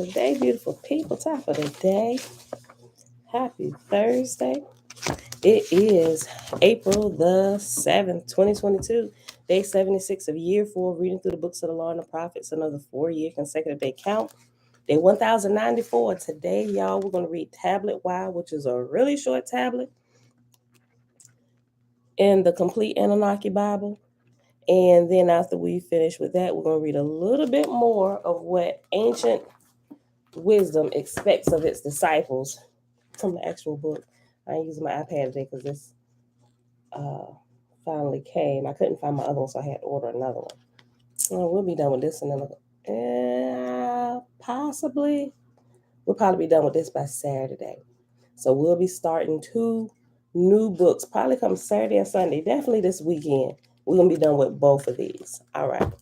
the day, beautiful people. Top of the day. Happy Thursday. It is April the 7th, 2022. Day 76 of year 4, reading through the books of the law and the prophets, another 4-year consecutive day count. Day 1094. Today, y'all, we're going to read Tablet Y, which is a really short tablet in the complete Annunaki Bible. And then after we finish with that, we're going to read a little bit more of what ancient wisdom expects of its disciples from the actual book. I ain't using my iPad today because this finally came. I couldn't find my other one, so I had to order another one. We'll be done with this and then possibly we'll probably be done with this by Saturday. So we'll be starting 2 new books, probably come Saturday or Sunday, definitely this weekend. We're gonna be done with both of these. All right.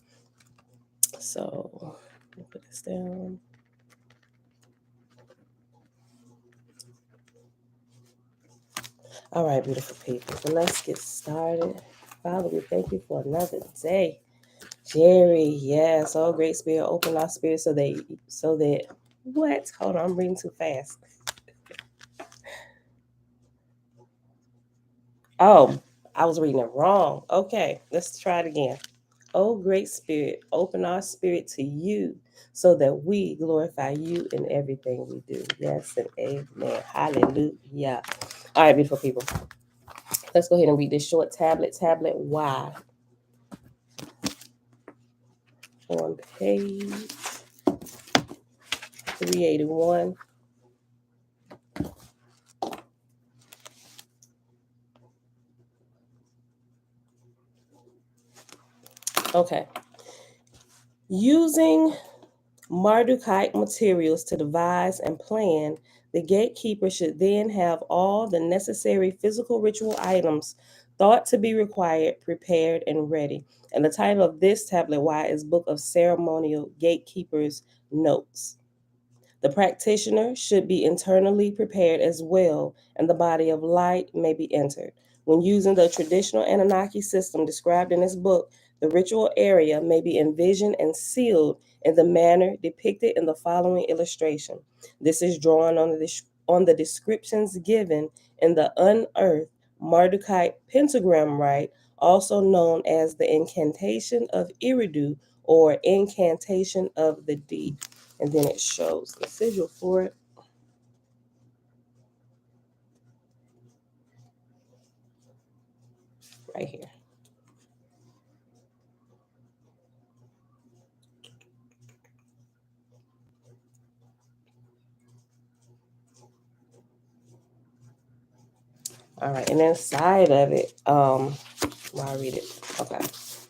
So let me put this down. All right, beautiful people. So let's get started. Father, we thank you for another day. Jerry, yes. Oh, great spirit, open our spirit so that what? Hold on, I'm reading too fast. Oh, I was reading it wrong. Okay, let's try it again. Oh, great spirit, open our spirit to you so that we glorify you in everything we do. Yes and amen. Hallelujah. All right, beautiful people. Let's go ahead and read this short tablet Y. On page 381. Okay. Using Mardukite materials to devise and plan, the gatekeeper should then have all the necessary physical ritual items thought to be required, prepared, and ready. And the title of this tablet Y is Book of Ceremonial Gatekeepers Notes. The practitioner should be internally prepared as well, and the body of light may be entered. When using the traditional Annunaki system described in this book, the ritual area may be envisioned and sealed in the manner depicted in the following illustration. This is drawn on the descriptions given in the unearthed Mardukite pentagram rite, also known as the incantation of Iridu or incantation of the deep. And then it shows the sigil for it right here. All right, and inside of it, while I read it, okay,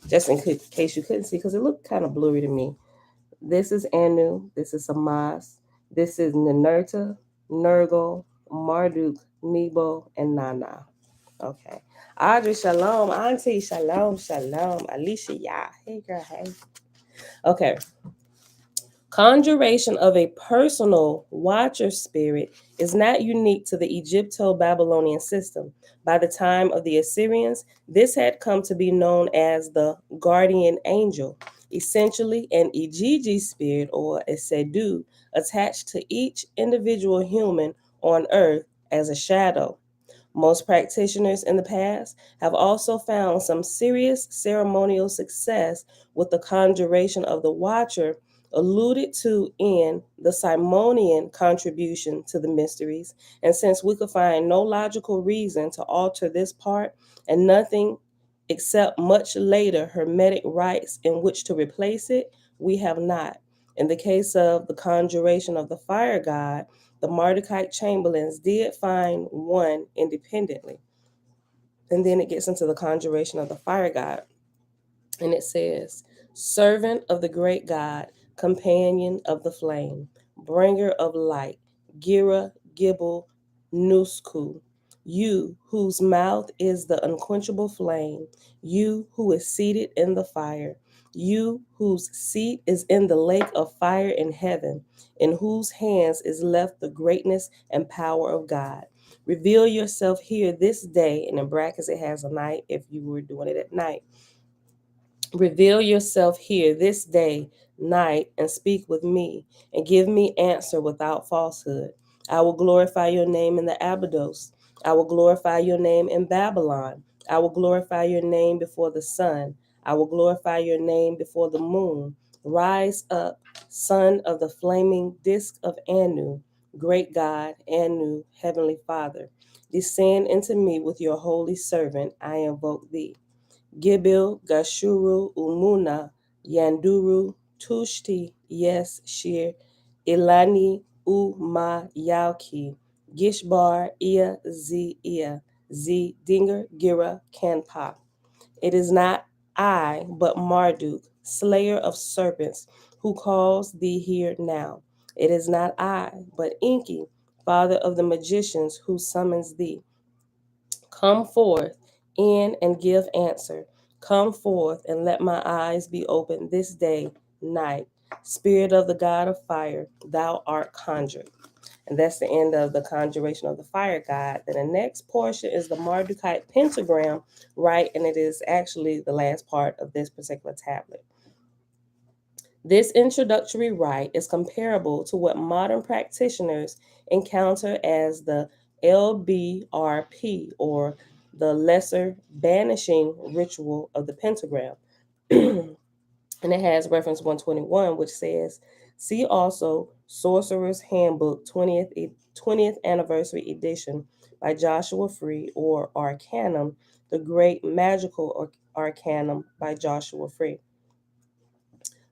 just in case you couldn't see, because it looked kind of blurry to me. This is Anu, this is Samas, this is Ninurta, Nergal, Marduk, Nebo, and Nana. Okay. Audrey, shalom. Auntie, shalom, shalom. Alicia, yeah. Hey, girl, hey. Okay. Conjuration of a personal watcher spirit is not unique to the Egypto-Babylonian system. By the time of the Assyrians, this had come to be known as the guardian angel, essentially an Igigi spirit or a Sedu attached to each individual human on earth as a shadow. Most practitioners in the past have also found some serious ceremonial success with the conjuration of the watcher alluded to in the Simonian contribution to the mysteries. And since we could find no logical reason to alter this part and nothing except much later Hermetic rites in which to replace it, we have not. In the case of the conjuration of the fire god, the Mardukite chamberlains did find one independently. And then it gets into the conjuration of the fire god. And it says, servant of the great God, companion of the flame, bringer of light, Gira, Gibble, Nusku, you whose mouth is the unquenchable flame, you who is seated in the fire, you whose seat is in the lake of fire in heaven, in whose hands is left the greatness and power of God. Reveal yourself here this day, and in brackets it has a night if you were doing it at night. Reveal yourself here this day, night, and speak with me, and give me answer without falsehood. I will glorify your name in the Abydos. I will glorify your name in Babylon. I will glorify your name before the sun. I will glorify your name before the moon. Rise up, son of the flaming disk of Anu, great God, Anu, heavenly Father. Descend into me with your holy servant. I invoke thee. Gibil, Gashuru, Umuna, Yanduru, Tushti, Yes, Shir, Ilani, Ma, Yauki, Gishbar, Z, Dinger, Gira, Kanpa. It is not I, but Marduk, slayer of serpents, who calls thee here now. It is not I, but Enki, father of the magicians, who summons thee. Come forth in and give answer. Come forth and let my eyes be open this day, night. Spirit of the God of fire, thou art conjured. And that's the end of the conjuration of the fire god. Then the next portion is the Mardukite pentagram, right? And it is actually the last part of this particular tablet. This introductory rite is comparable to what modern practitioners encounter as the LBRP, or the lesser banishing ritual of the pentagram. And it has reference 121, which says, see also Sorcerer's Handbook 20th Anniversary Edition by Joshua Free, or Arcanum, the Great Magical Arcanum by Joshua Free.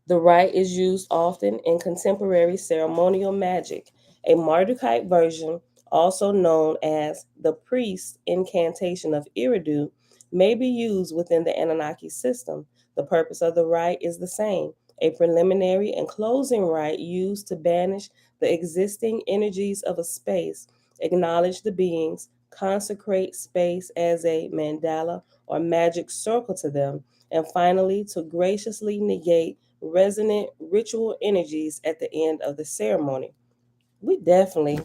The rite is used often in contemporary ceremonial magic. A Mardukite version, also known as the priest incantation of Eridu, may be used within the Annunaki system. The purpose of the rite is the same: a preliminary and closing rite used to banish the existing energies of a space, acknowledge the beings, consecrate space as a mandala or magic circle to them, and finally to graciously negate resonant ritual energies at the end of the ceremony. We definitely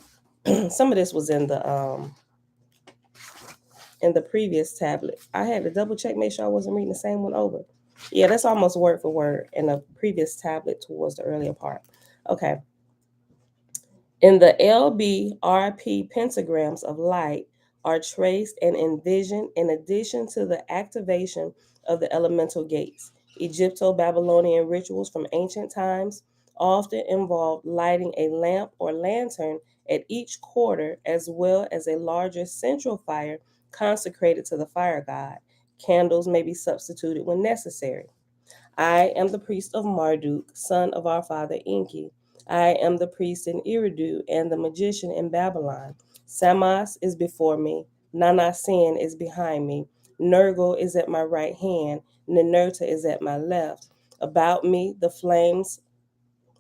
some of this was in the previous tablet. I had to double check, make sure I wasn't reading the same one over. Yeah, that's almost word for word in the previous tablet towards the earlier part. Okay. In the LBRP, pentagrams of light are traced and envisioned in addition to the activation of the elemental gates. Egypto-Babylonian rituals from ancient times often involved lighting a lamp or lantern at each quarter, as well as a larger central fire consecrated to the fire god. Candles may be substituted when necessary. I am the priest of Marduk, son of our father Enki. I am the priest in Eridu and the magician in Babylon. Samas is before me. Nanasin is behind me. Nergal is at my right hand. Ninurta is at my left. About me flames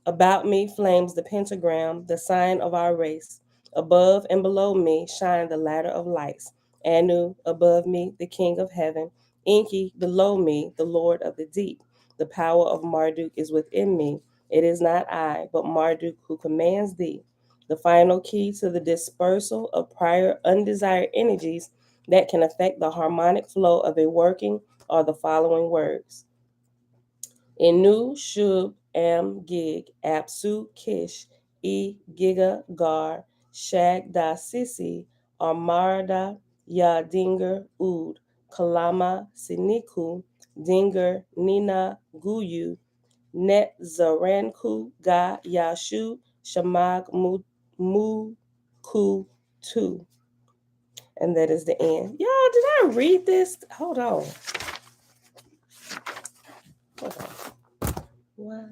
the pentagram, the sign of our race. Above and below me shine the ladder of lights. Anu, above me, the king of heaven. Enki, below me, the lord of the deep. The power of Marduk is within me. It is not I, but Marduk who commands thee. The final key to the dispersal of prior undesired energies that can affect the harmonic flow of a working are the following words: Inu Shub Am Gig Apsu Kish E Giga Gar Shag Da Sisi Armarda Ya Dinger Ud Kalama Siniku Dinger Nina Guyu Net Zaranku Ga Yashu Shamag Mu Ku Tu. And that is the end. Y'all, did I read this? Hold on. Hold on. What?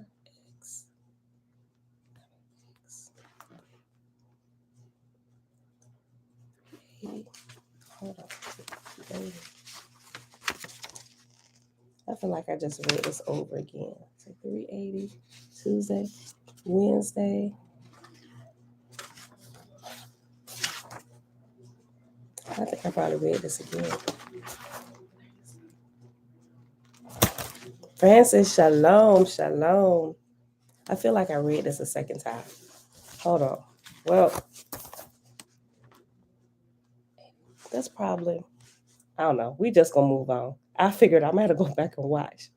Hold on. I feel like I just read this over again. So 380, Tuesday, Wednesday. I think I probably read this again. Francis, shalom, shalom. I feel like I read this a second time. Hold on. Well, that's probably, I don't know. We just gonna move on. I figured I might have to go back and watch.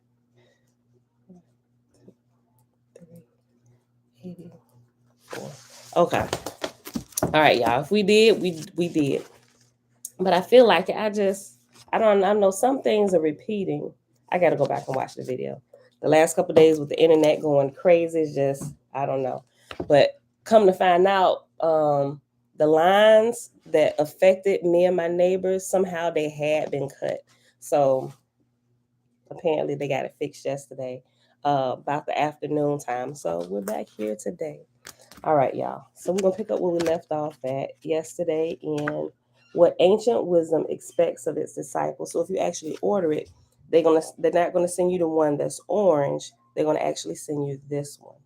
84. Okay. All right, y'all. If we did, we did. But I feel like I know some things are repeating. I got to go back and watch the video. The last couple of days with the internet going crazy is just, I don't know. But come to find out, the lines that affected me and my neighbors, somehow they had been cut. So apparently they got it fixed yesterday, about the afternoon time. So we're back here today. All right, y'all. So we're gonna pick up where we left off at yesterday in what ancient wisdom expects of its disciples. So if you actually order it, they're not gonna send you the one that's orange. They're gonna actually send you this one.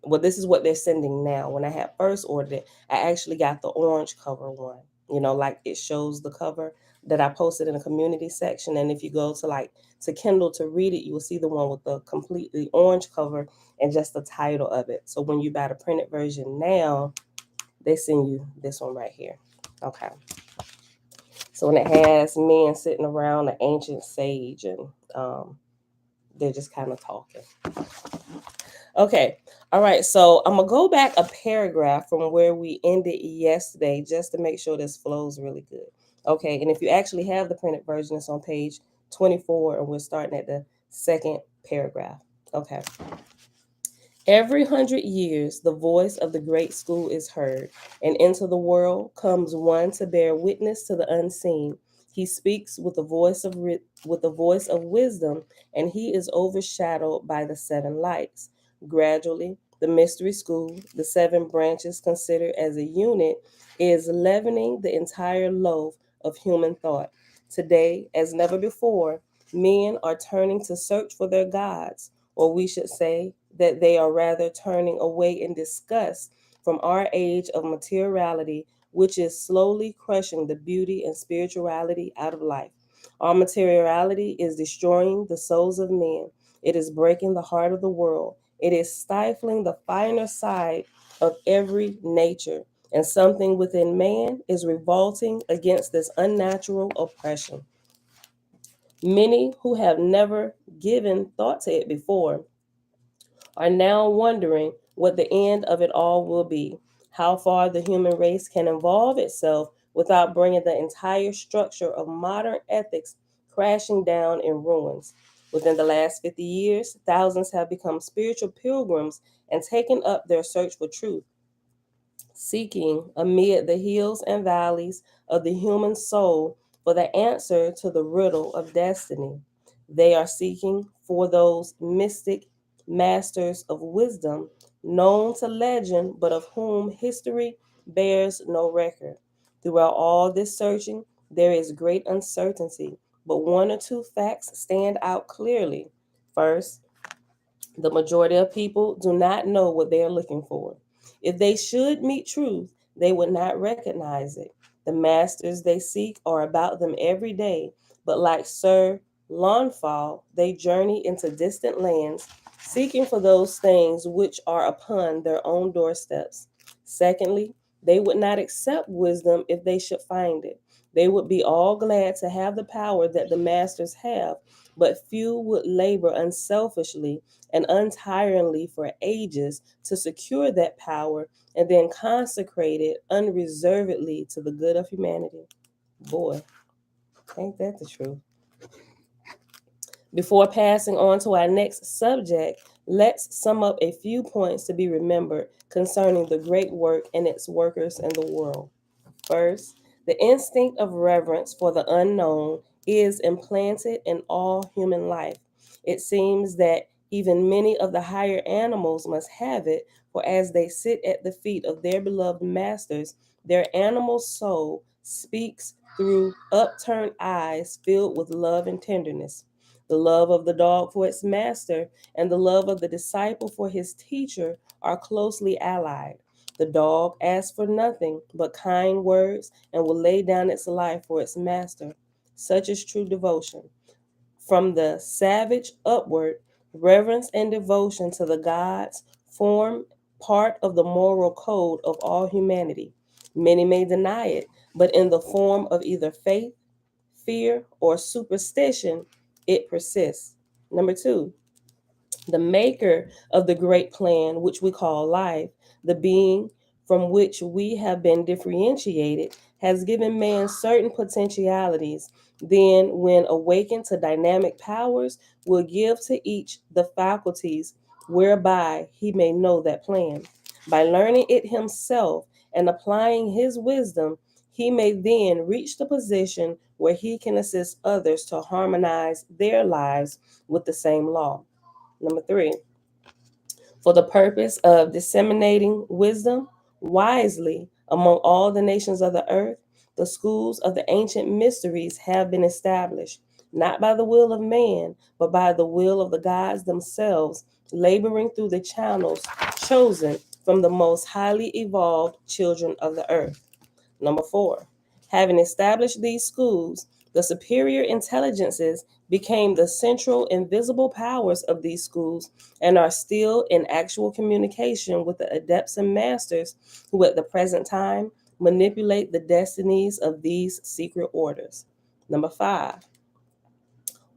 Well, this is what they're sending now. When I had first ordered it, I actually got the orange cover one. Like it shows the cover that I posted in the community section. And if you go to Kindle to read it, you will see the one with the completely orange cover and just the title of it. So when you buy the printed version now, they send you this one right here. Okay. So when it has men sitting around an ancient sage and they're just kind of talking. Okay. All right. So I'm going to go back a paragraph from where we ended yesterday just to make sure this flows really good. Okay. And if you actually have the printed version, it's on page 24, and we're starting at the second paragraph. Okay. Every 100 years, the voice of the great school is heard, and into the world comes one to bear witness to the unseen. He speaks with the voice of wisdom, and he is overshadowed by the seven lights. Gradually, the mystery school, the seven branches considered as a unit, is leavening the entire loaf of human thought. Today, as never before, men are turning to search for their gods, or we should say that they are rather turning away in disgust from our age of materiality, which is slowly crushing the beauty and spirituality out of life. Our materiality is destroying the souls of men. It is breaking the heart of the world. It is stifling the finer side of every nature. And something within man is revolting against this unnatural oppression. Many who have never given thought to it before are now wondering what the end of it all will be, how far the human race can evolve itself without bringing the entire structure of modern ethics crashing down in ruins. Within the last 50 years, thousands have become spiritual pilgrims and taken up their search for truth, seeking amid the hills and valleys of the human soul for the answer to the riddle of destiny. They are seeking for those mystic masters of wisdom, known to legend, but of whom history bears no record. Throughout all this searching, there is great uncertainty, but one or two facts stand out clearly. First, the majority of people do not know what they are looking for. If they should meet truth, they would not recognize it. The masters they seek are about them every day, but like Sir Launfal, they journey into distant lands, seeking for those things which are upon their own doorsteps. Secondly, they would not accept wisdom if they should find it. They would be all glad to have the power that the masters have, but few would labor unselfishly and untiringly for ages to secure that power and then consecrate it unreservedly to the good of humanity. Boy, ain't that the truth? Before passing on to our next subject, let's sum up a few points to be remembered concerning the great work and its workers in the world. First, the instinct of reverence for the unknown is implanted in all human life. It seems that even many of the higher animals must have it, for as they sit at the feet of their beloved masters, their animal soul speaks through upturned eyes filled with love and tenderness. The love of the dog for its master and the love of the disciple for his teacher are closely allied. The dog asks for nothing but kind words and will lay down its life for its master. Such is true devotion. From the savage upward, reverence and devotion to the gods form part of the moral code of all humanity. Many may deny it, but in the form of either faith, fear, or superstition, it persists. Number two, The maker of the great plan, which we call life, the being from which we have been differentiated, has given man certain potentialities. Then, when awakened to dynamic powers, will give to each the faculties whereby he may know that plan. By learning it himself and applying his wisdom, he may then reach the position where he can assist others to harmonize their lives with the same law. Number 3, for the purpose of disseminating wisdom wisely among all the nations of the earth, the schools of the ancient mysteries have been established, not by the will of man, but by the will of the gods themselves, laboring through the channels chosen from the most highly evolved children of the earth. Number 4, having established these schools, the superior intelligences became the central invisible powers of these schools and are still in actual communication with the adepts and masters who at the present time manipulate the destinies of these secret orders. Number 5,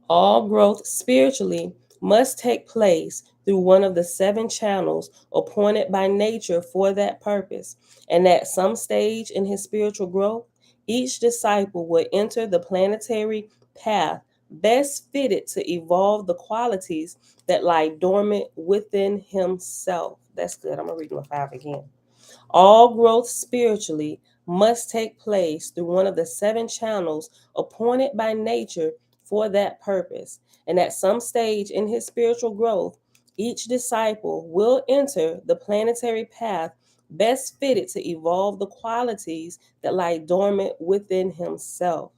all growth spiritually must take place through one of the 7 channels appointed by nature for that purpose, and at some stage in his spiritual growth, each disciple will enter the planetary path best fitted to evolve the qualities that lie dormant within himself. That's good. I'm going to read number 5 again. All growth spiritually must take place through one of the 7 channels appointed by nature for that purpose. And at some stage in his spiritual growth, each disciple will enter the planetary path best fitted to evolve the qualities that lie dormant within himself.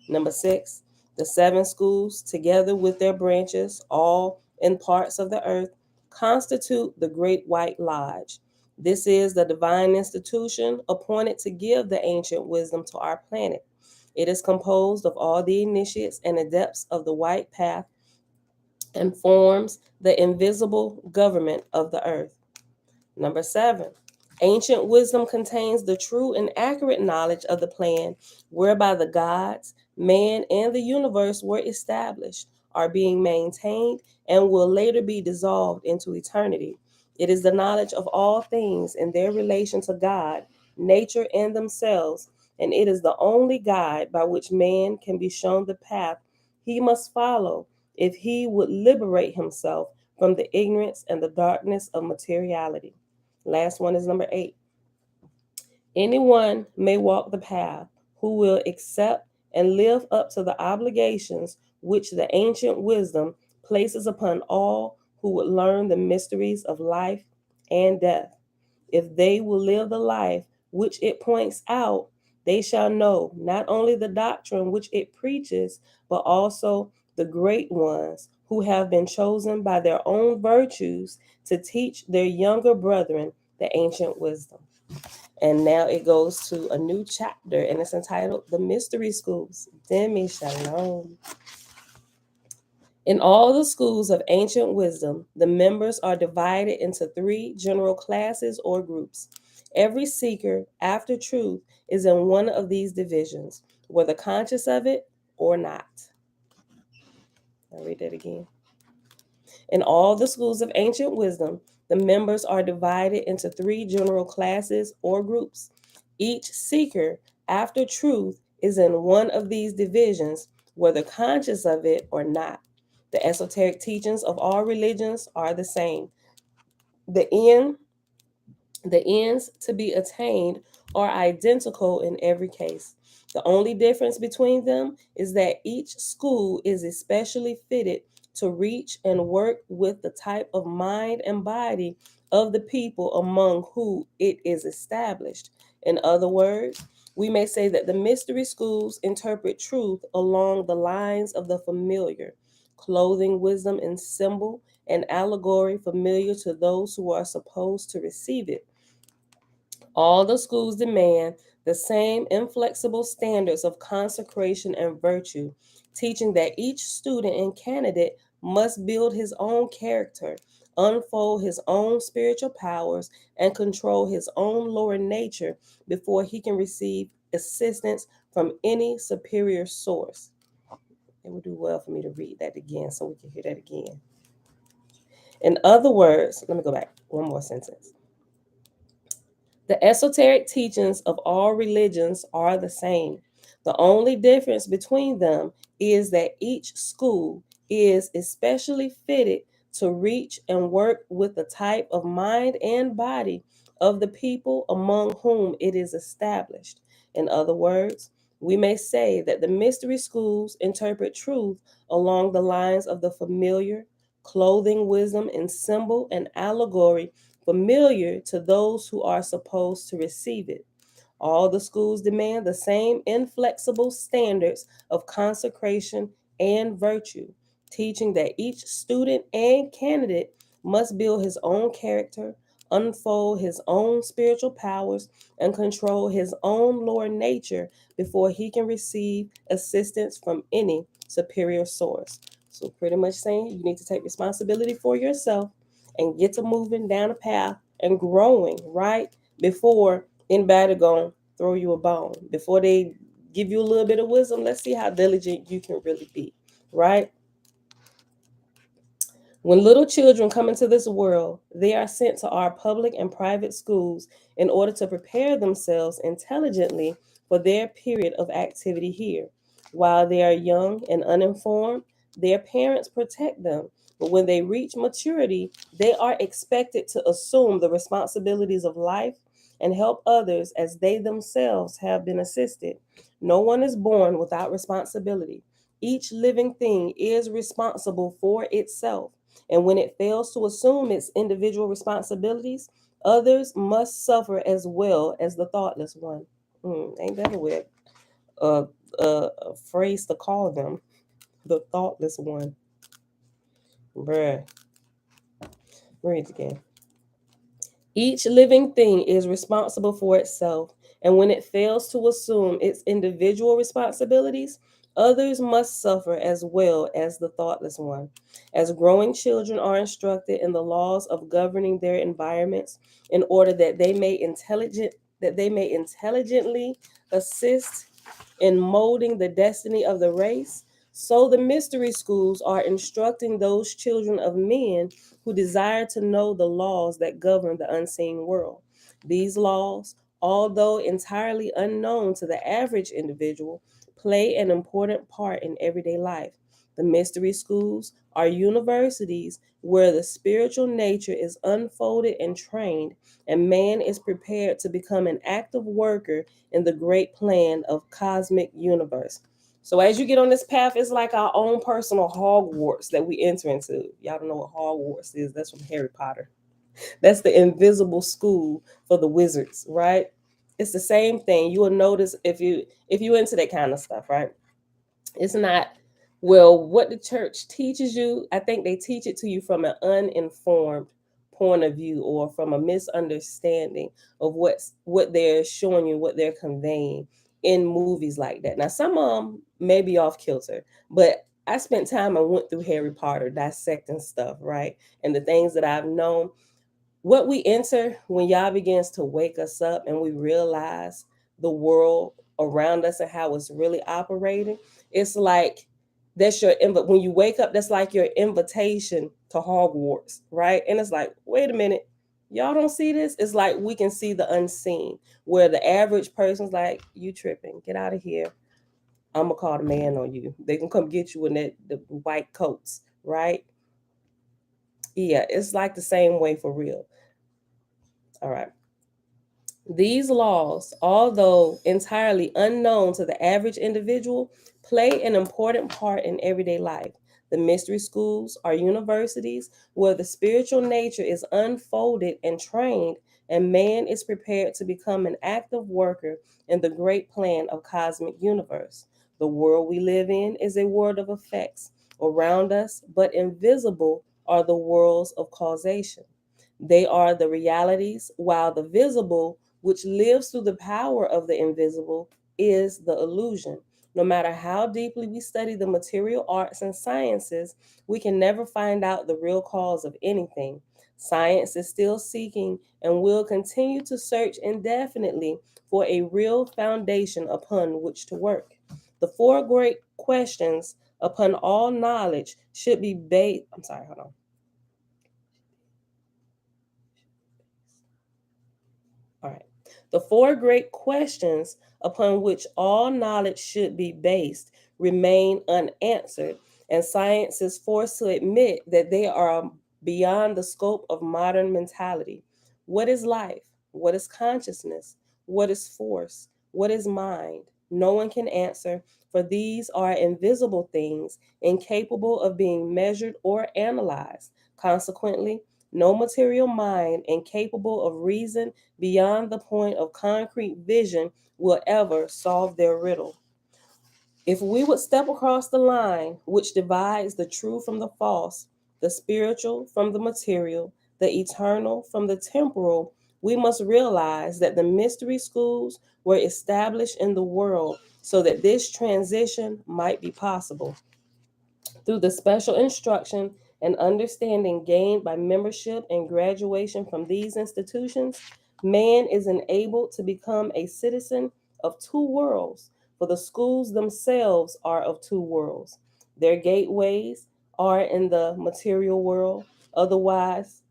Number 6, the 7 schools, together with their branches, all in parts of the earth, constitute the Great White Lodge. This is the divine institution appointed to give the ancient wisdom to our planet. It is composed of all the initiates and adepts of the white path and forms the invisible government of the earth. Number 7, ancient wisdom contains the true and accurate knowledge of the plan whereby the gods, man, and the universe were established, are being maintained, and will later be dissolved into eternity. It is the knowledge of all things in their relation to God, nature, and themselves, and it is the only guide by which man can be shown the path he must follow if he would liberate himself from the ignorance and the darkness of materiality. Last one is number 8. Anyone may walk the path who will accept and live up to the obligations which the ancient wisdom places upon all who would learn the mysteries of life and death. If they will live the life which it points out, they shall know not only the doctrine which it preaches, but also the great ones who have been chosen by their own virtues to teach their younger brethren the ancient wisdom. And now it goes to a new chapter, and it's entitled The Mystery Schools. Demi Shalom. In all the schools of ancient wisdom, the members are divided into 3 general classes or groups. Every seeker after truth is in one of these divisions, whether conscious of it or not. I'll read that again. In all the schools of ancient wisdom, the members are divided into 3 general classes or groups. Each seeker after truth is in one of these divisions, whether conscious of it or not. The esoteric teachings of all religions are the same. The ends to be attained are identical in every case. The only difference between them is that each school is especially fitted to reach and work with the type of mind and body of the people among whom it is established. In other words, we may say that the mystery schools interpret truth along the lines of the familiar, clothing wisdom in symbol and allegory familiar to those who are supposed to receive it. All the schools demand the same inflexible standards of consecration and virtue, teaching that each student and candidate must build his own character, unfold his own spiritual powers, and control his own lower nature before he can receive assistance from any superior source. It would do well for me to read that again so we can hear that again. In other words, let me go back one more sentence. The esoteric teachings of all religions are the same. The only difference between them is that each school is especially fitted to reach and work with the type of mind and body of the people among whom it is established. In other words, we may say that the mystery schools interpret truth along the lines of the familiar, clothing wisdom in symbol and allegory familiar to those who are supposed to receive it. All the schools demand the same inflexible standards of consecration and virtue, teaching that each student and candidate must build his own character, unfold his own spiritual powers, and control his own lower nature before he can receive assistance from any superior source. So, pretty much saying you need to take responsibility for yourself and get to moving down a path and growing, right? Before anybody gonna throw you a bone. Before they give you a little bit of wisdom, let's see how diligent you can really be, right? When little children come into this world, they are sent to our public and private schools in order to prepare themselves intelligently for their period of activity here. While they are young and uninformed, their parents protect them. But when they reach maturity, they are expected to assume the responsibilities of life and help others as they themselves have been assisted. No one is born without responsibility. Each living thing is responsible for itself. And when it fails to assume its individual responsibilities, others must suffer as well as the thoughtless one. Ain't that a weird a phrase to call them? The thoughtless one. Bruh. Read it again. Each living thing is responsible for itself, and when it fails to assume its individual responsibilities, others must suffer as well as the thoughtless one. As growing children are instructed in the laws of governing their environments in order that they may intelligently assist in molding the destiny of the race, so the mystery schools are instructing those children of men who desire to know the laws that govern the unseen world. These laws, although entirely unknown to the average individual, play an important part in everyday life. The mystery schools are universities where the spiritual nature is unfolded and trained, and man is prepared to become an active worker in the great plan of cosmic universe. So as you get on this path, it's like our own personal Hogwarts that we enter into. Y'all don't know what Hogwarts is. That's from Harry Potter. That's the invisible school for the wizards, right? It's the same thing. You will notice if you into that kind of stuff, right? It's not well what the church teaches you. I think they teach it to you from an uninformed point of view or from a misunderstanding of what they're showing you, what they're conveying in movies like that. Now some of them may be off kilter, but I spent time and went through Harry Potter dissecting stuff, right? And the things that I've known, what we enter when Yah begins to wake us up and we realize the world around us and how it's really operating, it's like when you wake up, that's like your invitation to Hogwarts, right? And it's like, wait a minute, y'all don't see this? It's like we can see the unseen, where the average person's like, you tripping, get out of here. I'm gonna call the man on you. They can come get you in the white coats, right? Yeah, it's like the same way for real. All right. These laws, although entirely unknown to the average individual, play an important part in everyday life. The mystery schools are universities where the spiritual nature is unfolded and trained, and man is prepared to become an active worker in the great plan of cosmic universe. The world we live in is a world of effects around us, but invisible are the worlds of causation. They are the realities, while the visible, which lives through the power of the invisible, is the illusion. No matter how deeply we study the material arts and sciences, we can never find out the real cause of anything. Science is still seeking and will continue to search indefinitely for a real foundation upon which to work. The four great questions upon all knowledge should be based. I'm sorry, hold on. The four great questions upon which all knowledge should be based remain unanswered, and science is forced to admit that they are beyond the scope of modern mentality. What is life? What is consciousness? What is force? What is mind? No one can answer, for these are invisible things incapable of being measured or analyzed. Consequently, no material mind incapable of reason beyond the point of concrete vision will ever solve their riddle. If we would step across the line which divides the true from the false, the spiritual from the material, the eternal from the temporal, we must realize that the mystery schools were established in the world so that this transition might be possible. Through the special instruction and understanding gained by membership and graduation from these institutions, man is enabled to become a citizen of two worlds, for the schools themselves are of two worlds. Their gateways are in the material world, otherwise,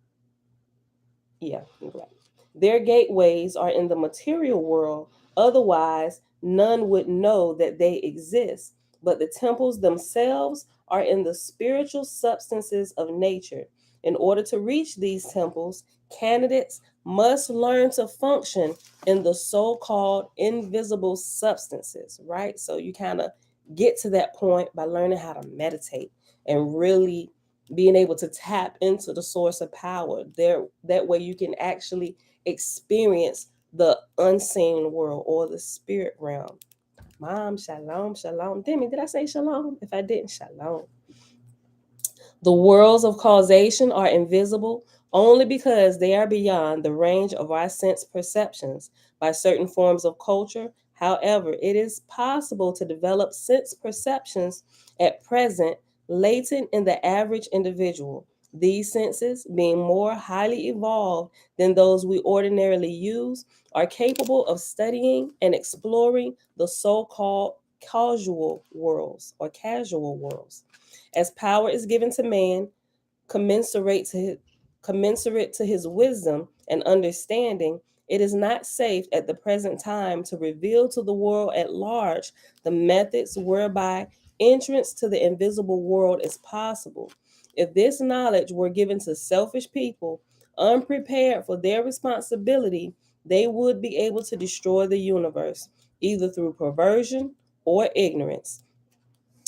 yeah, right. Their gateways are in the material world, otherwise, none would know that they exist. But the temples themselves are in the spiritual substances of nature. In order to reach these temples, candidates must learn to function in the so called invisible substances, right? So you kind of get to that point by learning how to meditate and really being able to tap into the source of power there. That way you can actually experience the unseen world or the spirit realm. Mom, shalom, shalom. Demi, did I say shalom? If I didn't, shalom. The worlds of causation are invisible only because they are beyond the range of our sense perceptions by certain forms of culture. However, it is possible to develop sense perceptions at present latent in the average individual. These senses, being more highly evolved than those we ordinarily use, are capable of studying and exploring the so called casual worlds. As power is given to man, commensurate to his, commensurate to his wisdom and understanding, it is not safe at the present time to reveal to the world at large the methods whereby entrance to the invisible world is possible. If this knowledge were given to selfish people, unprepared for their responsibility, they would be able to destroy the universe, either through perversion or ignorance.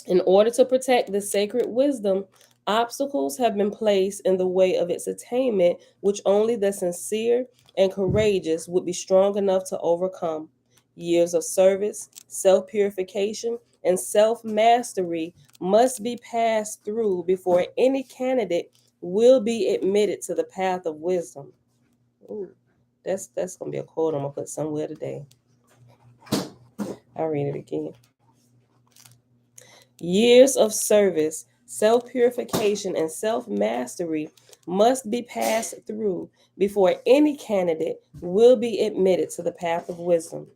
In order to protect this sacred wisdom, obstacles have been placed in the way of its attainment, which only the sincere and courageous would be strong enough to overcome. Years of service, self purification, and self mastery must be passed through before any candidate will be admitted to the path of wisdom. Ooh, that's gonna be a quote I'm gonna put somewhere today. I'll read it again. Years of service, self purification, and self mastery must be passed through before any candidate will be admitted to the path of wisdom.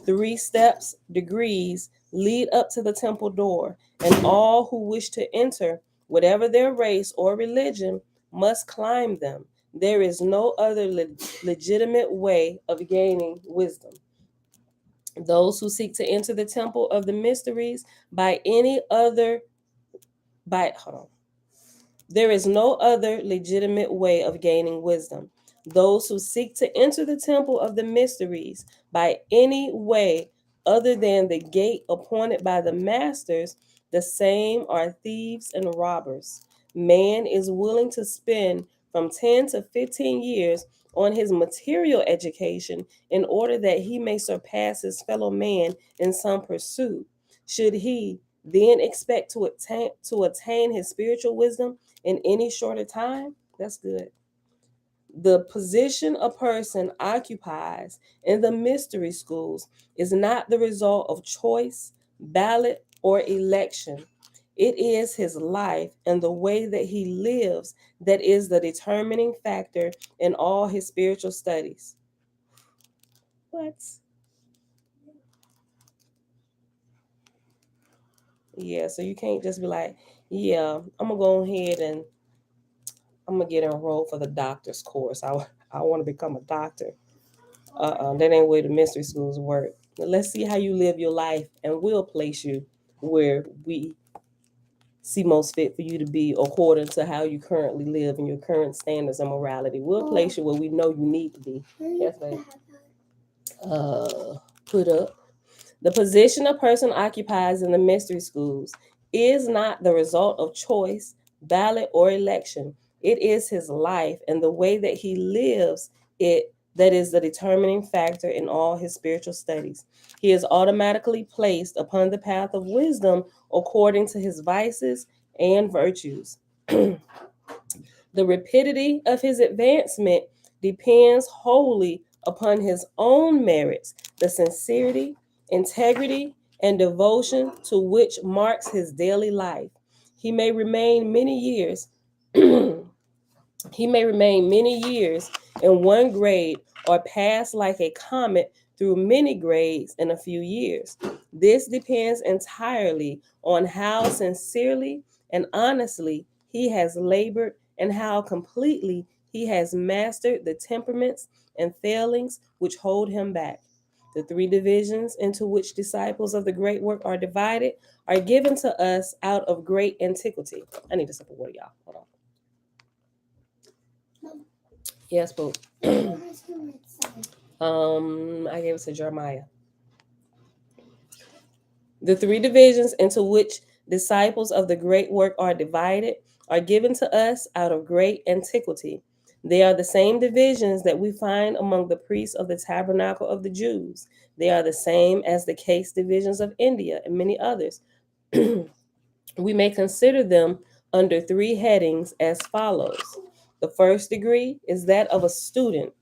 3 steps, degrees, lead up to the temple door, and all who wish to enter, whatever their race or religion, must climb them. There is no other legitimate way of gaining wisdom. Those who seek to enter the temple of the mysteries by any other by hold on. There is no other legitimate way of gaining wisdom. Those who seek to enter the temple of the mysteries by any way other than the gate appointed by the masters, the same are thieves and robbers. Man is willing to spend from 10 to 15 years on his material education in order that he may surpass his fellow man in some pursuit. Should he then expect to attain his spiritual wisdom in any shorter time? That's good. The position a person occupies in the mystery schools is not the result of choice, ballot, or election. It is his life and the way that he lives that is the determining factor in all his spiritual studies. What? Yeah, so you can't just be like, yeah, I'm gonna go ahead and I'm gonna get enrolled for the doctor's course. I want to become a doctor. That ain't where the mystery schools work. Let's see how you live your life, and we'll place you where we see most fit for you to be according to how you currently live and your current standards and morality. We'll place you where we know you need to be. Yes, babe. Put up. The position a person occupies in the mystery schools is not the result of choice, ballot, or election. It is his life and the way that he lives it that is the determining factor in all his spiritual studies. He is automatically placed upon the path of wisdom according to his vices and virtues. The rapidity of his advancement depends wholly upon his own merits, the sincerity, integrity, and devotion to which marks his daily life. He may remain many years He may remain many years in one grade or pass like a comet through many grades in a few years. This depends entirely on how sincerely and honestly he has labored and how completely he has mastered the temperaments and failings which hold him back. The three divisions into which disciples of the great work are divided are given to us out of great antiquity. I need a sip of water, y'all. Hold on. Yes, boo. I gave it to Jeremiah. The three divisions into which disciples of the great work are divided are given to us out of great antiquity. They are the same divisions that we find among the priests of the tabernacle of the Jews. They are the same as the case divisions of India and many others. We may consider them under three headings as follows. The first degree is that of a student.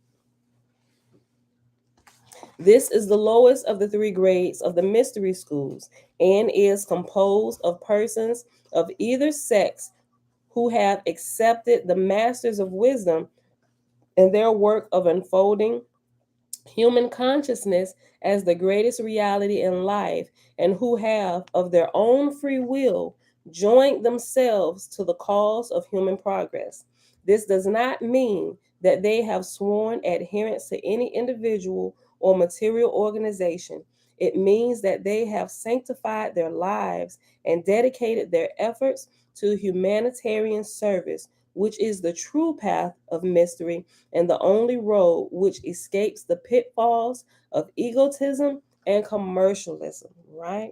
This is the lowest of the three grades of the mystery schools and is composed of persons of either sex who have accepted the masters of wisdom and their work of unfolding human consciousness as the greatest reality in life and who have, of their own free will, joined themselves to the cause of human progress. This does not mean that they have sworn adherence to any individual or material organization. It means that they have sanctified their lives and dedicated their efforts to humanitarian service, which is the true path of mystery and the only road which escapes the pitfalls of egotism and commercialism, right?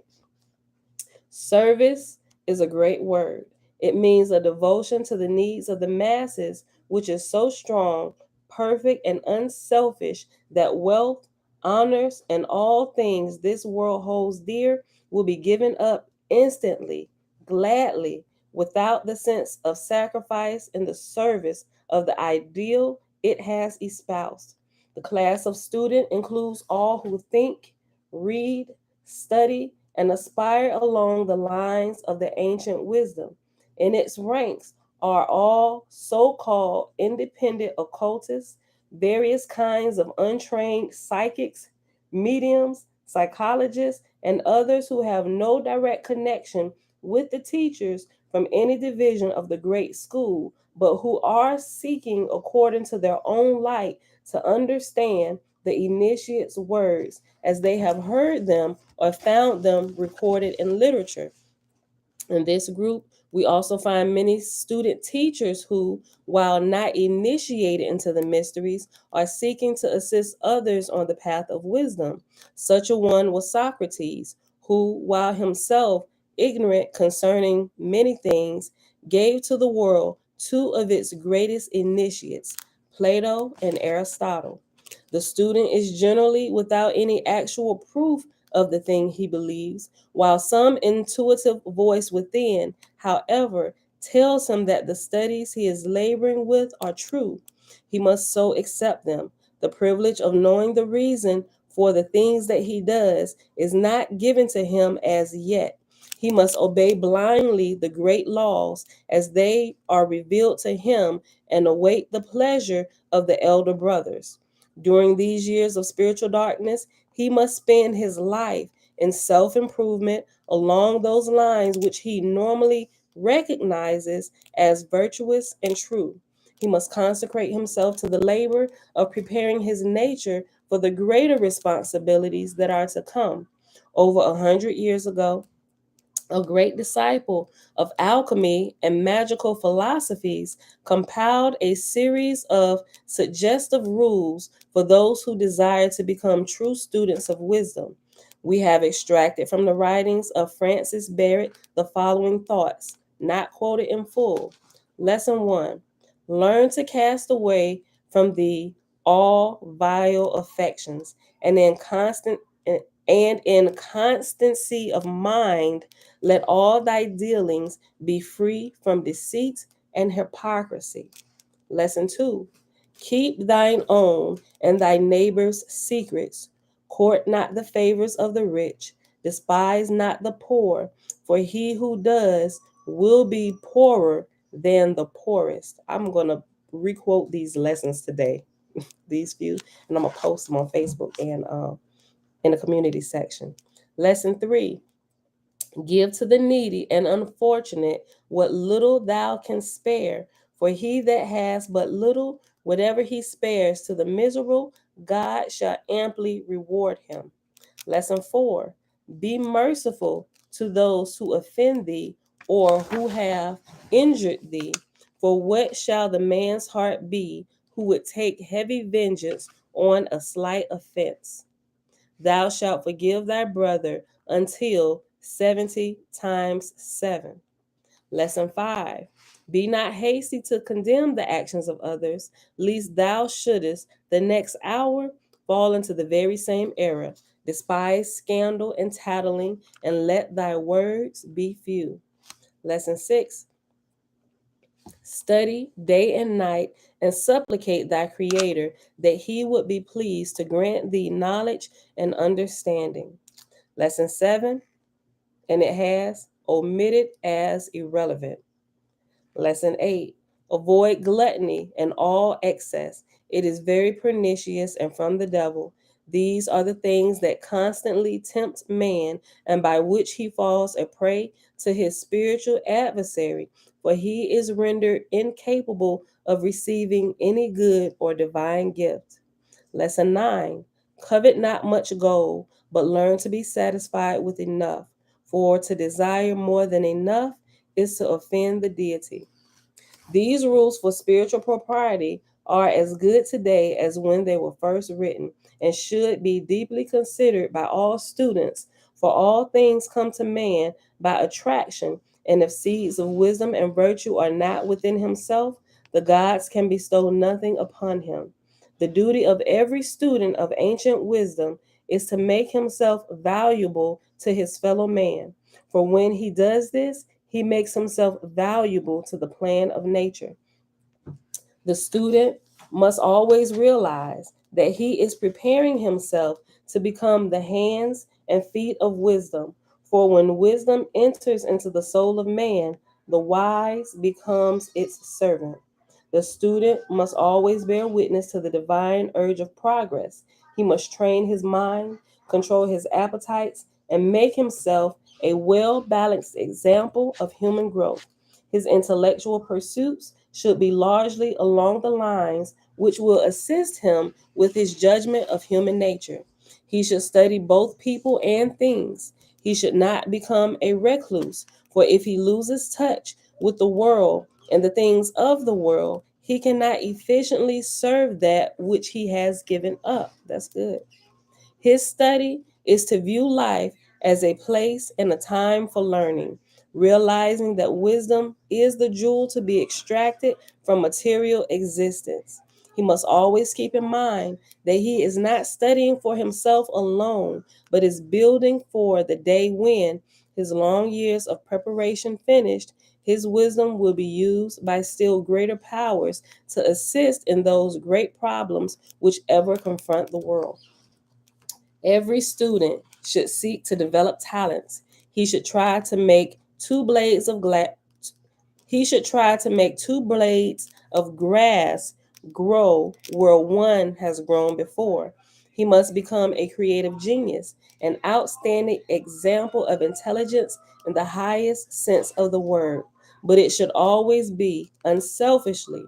Service is a great word. It means a devotion to the needs of the masses, which is so strong, perfect, and unselfish that wealth, honors, and all things this world holds dear will be given up instantly, gladly, without the sense of sacrifice in the service of the ideal it has espoused. The class of student includes all who think, read, study, and aspire along the lines of the ancient wisdom. In its ranks are all so called independent occultists, various kinds of untrained psychics, mediums, psychologists, and others who have no direct connection with the teachers from any division of the great school, but who are seeking according to their own light to understand the initiate's words as they have heard them or found them recorded in literature. In this group, we also find many student teachers who, while not initiated into the mysteries, are seeking to assist others on the path of wisdom. Such a one was Socrates, who, while himself ignorant concerning many things, gave to the world two of its greatest initiates, Plato and Aristotle. The student is generally without any actual proof of the thing he believes, while some intuitive voice within, however, tells him that the studies he is laboring with are true. He must so accept them. The privilege of knowing the reason for the things that he does is not given to him as yet. He must obey blindly the great laws as they are revealed to him and await the pleasure of the elder brothers. During these years of spiritual darkness, he must spend his life in self improvement along those lines which he normally recognizes as virtuous and true. He must consecrate himself to the labor of preparing his nature for the greater responsibilities that are to come. Over 100 years ago, a great disciple of alchemy and magical philosophies, compiled a series of suggestive rules for those who desire to become true students of wisdom. We have extracted from the writings of Francis Barrett the following thoughts, not quoted in full. Lesson 1: Learn to cast away from the all vile affections, and in constancy of mind let all thy dealings be free from deceit and hypocrisy. Lesson 2: Keep thine own and thy neighbor's secrets. Court not the favors of the rich. Despise not the poor, for he who does will be poorer than the poorest. I'm going to requote these lessons today, these few, and I'm going to post them on Facebook and in the community section. Lesson 3: Give to the needy and unfortunate what little thou canst spare, for he that has but little, whatever he spares to the miserable, God shall amply reward him. Lesson 4: Be merciful to those who offend thee or who have injured thee. For what shall the man's heart be who would take heavy vengeance on a slight offense? Thou shalt forgive thy brother until 70 times 7. Lesson 5: Be not hasty to condemn the actions of others, lest thou shouldest the next hour fall into the very same error. Despise scandal and tattling, and let thy words be few. Lesson 6: Study day and night and supplicate thy Creator that he would be pleased to grant thee knowledge and understanding. Lesson 7, and it has omitted as irrelevant. Lesson 8: Avoid gluttony and all excess. It is very pernicious and from the devil. These are the things that constantly tempt man, and by which he falls a prey to his spiritual adversary, for he is rendered incapable of receiving any good or divine gift. Lesson 9: Covet not much gold, but learn to be satisfied with enough, for to desire more than enough is to offend the deity. These rules for spiritual propriety are as good today as when they were first written, and should be deeply considered by all students, for all things come to man by attraction, and if seeds of wisdom and virtue are not within himself, the gods can bestow nothing upon him. The duty of every student of ancient wisdom is to make himself valuable to his fellow man, for when he does this, he makes himself valuable to the plan of nature. The student must always realize that he is preparing himself to become the hands and feet of wisdom. For when wisdom enters into the soul of man, the wise becomes its servant. The student must always bear witness to the divine urge of progress. He must train his mind, control his appetites, and make himself a well balanced example of human growth. His intellectual pursuits should be largely along the lines which will assist him with his judgment of human nature. He should study both people and things. He should not become a recluse, for if he loses touch with the world and the things of the world, he cannot efficiently serve that which he has given up. That's good. His study is to view life as a place and a time for learning, realizing that wisdom is the jewel to be extracted from material existence. He must always keep in mind that he is not studying for himself alone, but is building for the day when, his long years of preparation finished, his wisdom will be used by still greater powers to assist in those great problems which ever confront the world. Every student should seek to develop talents. He should try to make two blades of glass. He should try to make two blades of grass grow where one has grown before. He must become a creative genius, an outstanding example of intelligence in the highest sense of the word. But it should always be unselfishly.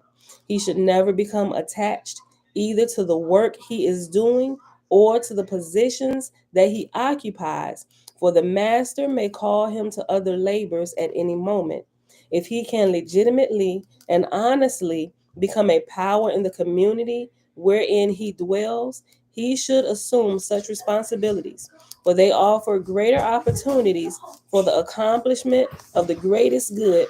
He should never become attached either to the work he is doing or to the positions that he occupies, for the master may call him to other labors at any moment. If he can legitimately and honestly become a power in the community wherein he dwells, he should assume such responsibilities, for they offer greater opportunities for the accomplishment of the greatest good.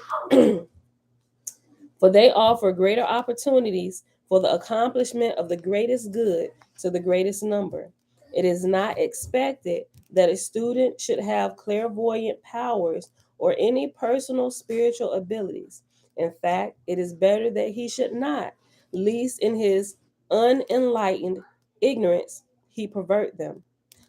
For they offer greater opportunities for the accomplishment of the greatest good to the greatest number. It is not expected that a student should have clairvoyant powers or any personal spiritual abilities. In fact, it is better that he should not, lest in his unenlightened ignorance he pervert them.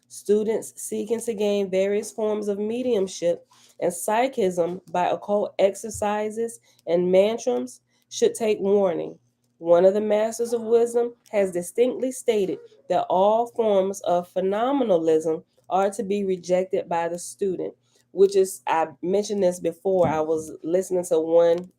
Students seeking to gain various forms of mediumship and psychism by occult exercises and mantrams should take warning. One of the masters of wisdom has distinctly stated that all forms of phenomenalism are to be rejected by the student, which is, I mentioned this before. I was listening to one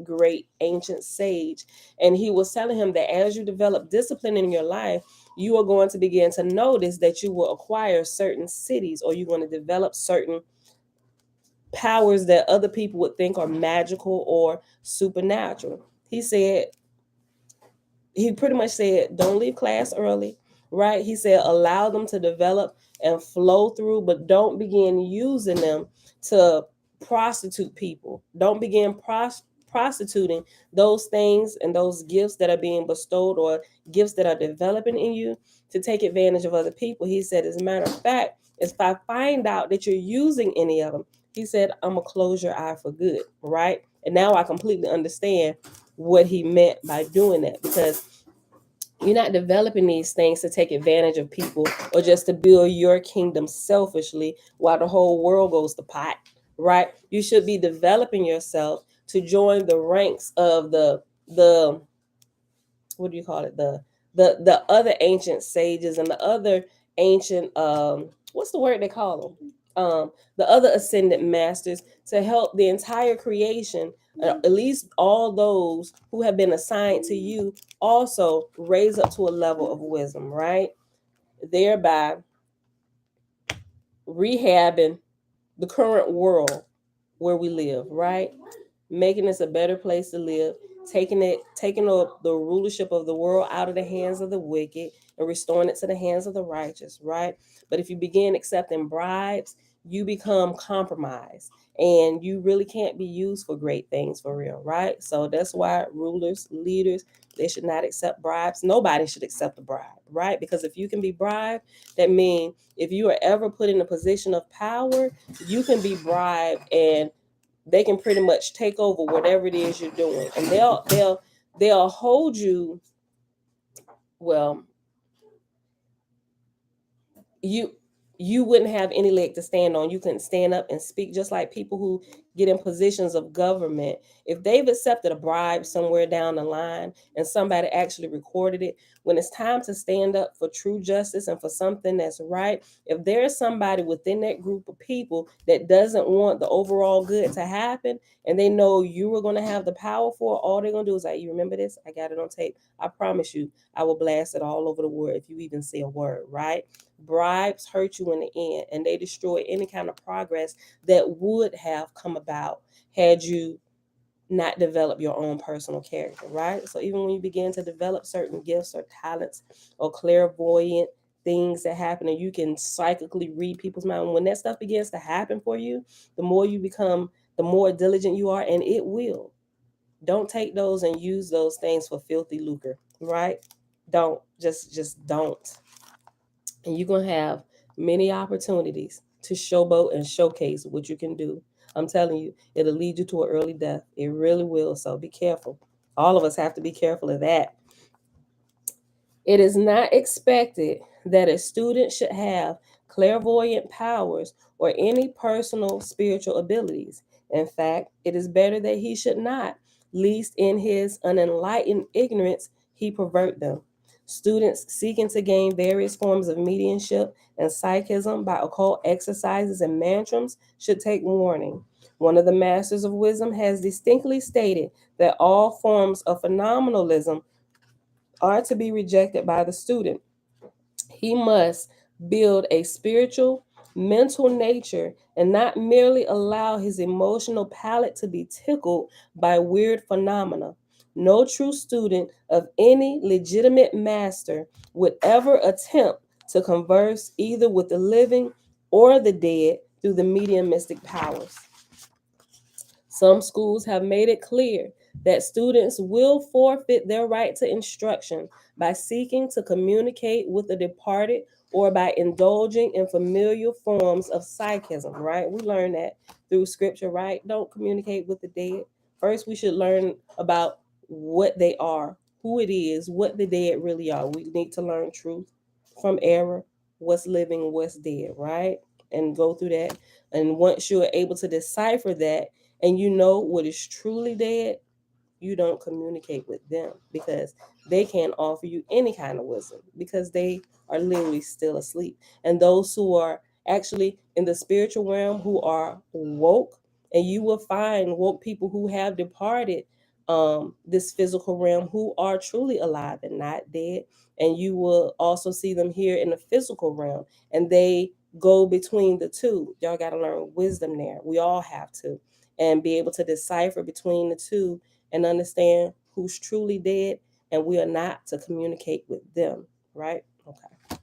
great ancient sage, and he was telling him that as you develop discipline in your life, you are going to begin to notice that you will acquire certain cities, or you're going to develop certain powers that other people would think are magical or supernatural. He pretty much said, don't leave class early, right? He said, allow them to develop and flow through, but don't begin using them to prostitute people. Don't begin prostituting those things and those gifts that are being bestowed, or gifts that are developing in you, to take advantage of other people. He said, as a matter of fact, if I find out that you're using any of them, he said, I'm going to close your eye for good, right? And now I completely understand what he meant by doing that, because you're not developing these things to take advantage of people or just to build your kingdom selfishly while the whole world goes to pot, right? You should be developing yourself to join the ranks of the what do you call it, the other ancient sages and the other ancient what's the word they call them, the other ascendant masters, to help the entire creation, at least all those who have been assigned to you, also raise up to a level of wisdom, right? Thereby rehabbing the current world where we live, right? Making this a better place to live, taking the rulership of the world out of the hands of the wicked and restoring it to the hands of the righteous, right? But if you begin accepting bribes, you become compromised, and you really can't be used for great things for real, right? So that's why rulers, leaders, they should not accept bribes. Nobody should accept a bribe, right? Because if you can be bribed, that means if you are ever put in a position of power, you can be bribed, and they can pretty much take over whatever it is you're doing, and they'll hold you. Well, you you wouldn't have any leg to stand on. You couldn't stand up and speak, just like people who get in positions of government. If they've accepted a bribe somewhere down the line and somebody actually recorded it, when it's time to stand up for true justice and for something that's right, if there's somebody within that group of people that doesn't want the overall good to happen, and they know you were going to have the power for it, all they're going to do is like, you remember this? I got it on tape. I promise you, I will blast it all over the world if you even say a word, right? Bribes hurt you in the end, and they destroy any kind of progress that would have come about had you not develop your own personal character, right? So even when you begin to develop certain gifts or talents or clairvoyant things that happen, and you can psychically read people's mind, when that stuff begins to happen for you, the more you become, the more diligent you are, and it will. Don't take those and use those things for filthy lucre, right? Don't, just don't. And you're going to have many opportunities to showboat and showcase what you can do. I'm telling you, it'll lead you to an early death. It really will. So be careful. All of us have to be careful of that. It is not expected that a student should have clairvoyant powers or any personal spiritual abilities. In fact, it is better that he should not, lest in his unenlightened ignorance he pervert them. Students seeking to gain various forms of mediumship and psychism by occult exercises and mantrams should take warning. One of the masters of wisdom has distinctly stated that all forms of phenomenalism are to be rejected by the student. He must build a spiritual, mental nature and not merely allow his emotional palate to be tickled by weird phenomena. No true student of any legitimate master would ever attempt to converse either with the living or the dead through the mediumistic powers. Some schools have made it clear that students will forfeit their right to instruction by seeking to communicate with the departed or by indulging in familiar forms of psychism, right? We learn that through scripture, right? Don't communicate with the dead. First, we should learn about what they are, who it is, what the dead really are. We need to learn truth from error, what's living, what's dead, right? And go through that. And once you're able to decipher that, and you know what is truly dead, you don't communicate with them because they can't offer you any kind of wisdom because they are literally still asleep. And those who are actually in the spiritual realm who are woke, and you will find woke people who have departed this physical realm who are truly alive and not dead. And you will also see them here in the physical realm, and they go between the two. Y'all got to learn wisdom there. We all have to, and be able to decipher between the two and understand who's truly dead, and we are not to communicate with them, right? Okay.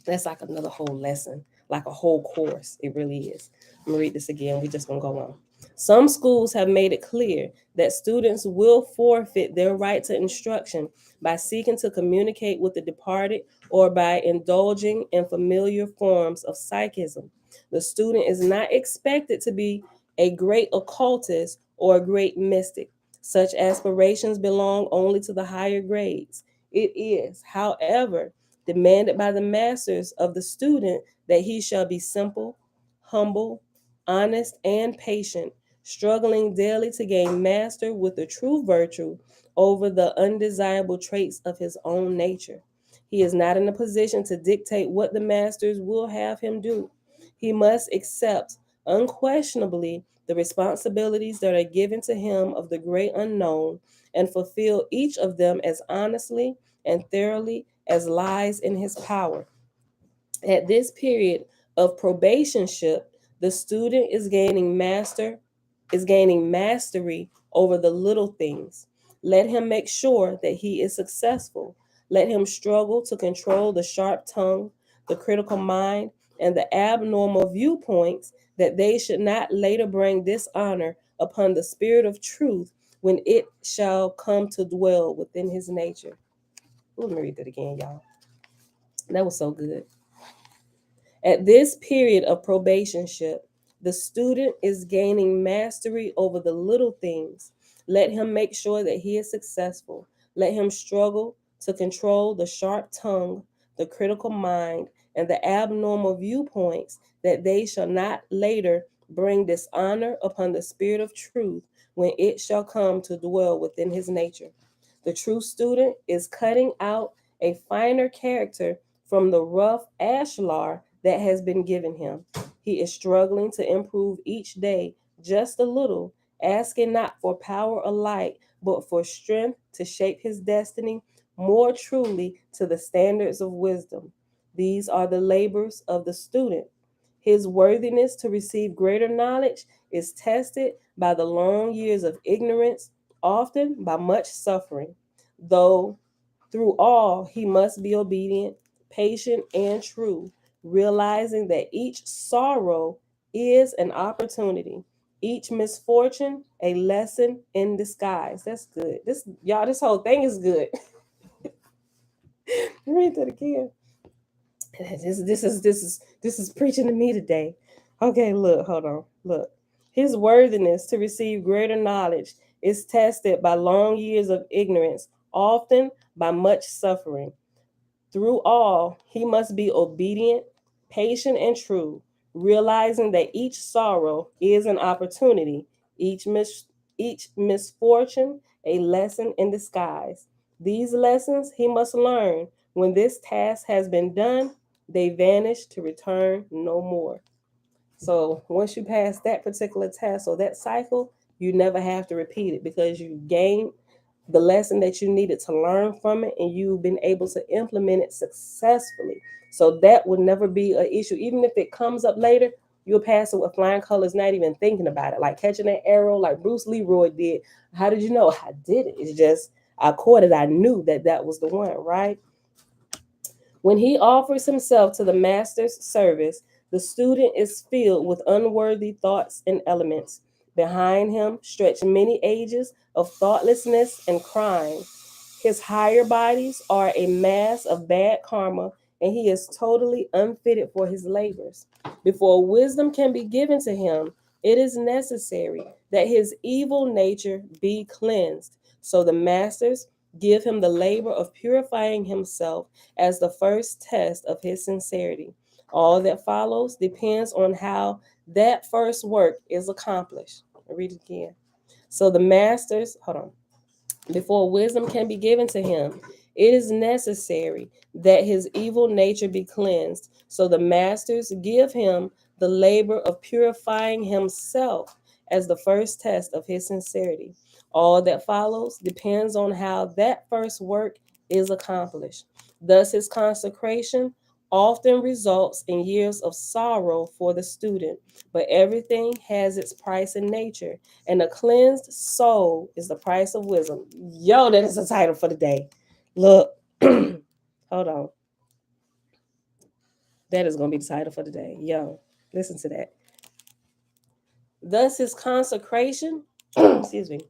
That's like another whole lesson, like a whole course. It really is. I'm gonna read this again. We're just gonna go on. Some schools have made it clear that students will forfeit their right to instruction by seeking to communicate with the departed or by indulging in familiar forms of psychism. The student is not expected to be a great occultist or a great mystic. Such aspirations belong only to the higher grades. It is, however, demanded by the masters of the student that he shall be simple, humble, honest, and patient, struggling daily to gain master with the true virtue over the undesirable traits of his own nature. He is not in a position to dictate what the masters will have him do. He must accept unquestionably the responsibilities that are given to him of the great unknown and fulfill each of them as honestly and thoroughly as lies in his power. At this period of probationship, the student is gaining mastery over the little things. Let him make sure that he is successful. Let him struggle to control the sharp tongue, the critical mind, and the abnormal viewpoints that they should not later bring dishonor upon the spirit of truth when it shall come to dwell within his nature. Let me read that again, y'all. That was so good. At this period of probationship, the student is gaining mastery over the little things. Let him make sure that he is successful. Let him struggle to control the sharp tongue, the critical mind, and the abnormal viewpoints that they shall not later bring dishonor upon the spirit of truth when it shall come to dwell within his nature. The true student is cutting out a finer character from the rough ashlar that has been given him. He is struggling to improve each day just a little, asking not for power or light, but for strength to shape his destiny more truly to the standards of wisdom. These are the labors of the student. His worthiness to receive greater knowledge is tested by the long years of ignorance, often by much suffering. Though through all he must be obedient, patient, and true, realizing that each sorrow is an opportunity, each misfortune a lesson in disguise. That's good. This y'all, this whole thing is good. Read that again. This is preaching to me today. Okay, look, hold on. Look. His worthiness to receive greater knowledge is tested by long years of ignorance, often by much suffering. Through all, he must be obedient, patient, and true, realizing that each sorrow is an opportunity, each misfortune a lesson in disguise. These lessons he must learn. When this task has been done, they vanish to return no more. So once you pass that particular task or that cycle, you never have to repeat it because you gain the lesson that you needed to learn from it, and you've been able to implement it successfully. So that would never be an issue. Even if it comes up later, you'll pass it with flying colors, not even thinking about it. Like catching that arrow like Bruce Leroy did. How did you know? I did it. It's just, I caught it. I knew that that was the one, right? When he offers himself to the master's service, the student is filled with unworthy thoughts and elements. Behind him stretch many ages of thoughtlessness and crime. His higher bodies are a mass of bad karma, and he is totally unfitted for his labors. Before wisdom can be given to him, it is necessary that his evil nature be cleansed. So the masters give him the labor of purifying himself as the first test of his sincerity. All that follows depends on how that first work is accomplished. I'll read it again. So the masters, hold on. Before wisdom can be given to him, it is necessary that his evil nature be cleansed. So the masters give him the labor of purifying himself as the first test of his sincerity. All that follows depends on how that first work is accomplished. Thus, his consecration often results in years of sorrow for the student, but everything has its price in nature, and a cleansed soul is the price of wisdom. Yo, that is the title for the day. Look, hold on. That is going to be the title for the day. Yo, listen to that. Thus, his consecration, excuse me,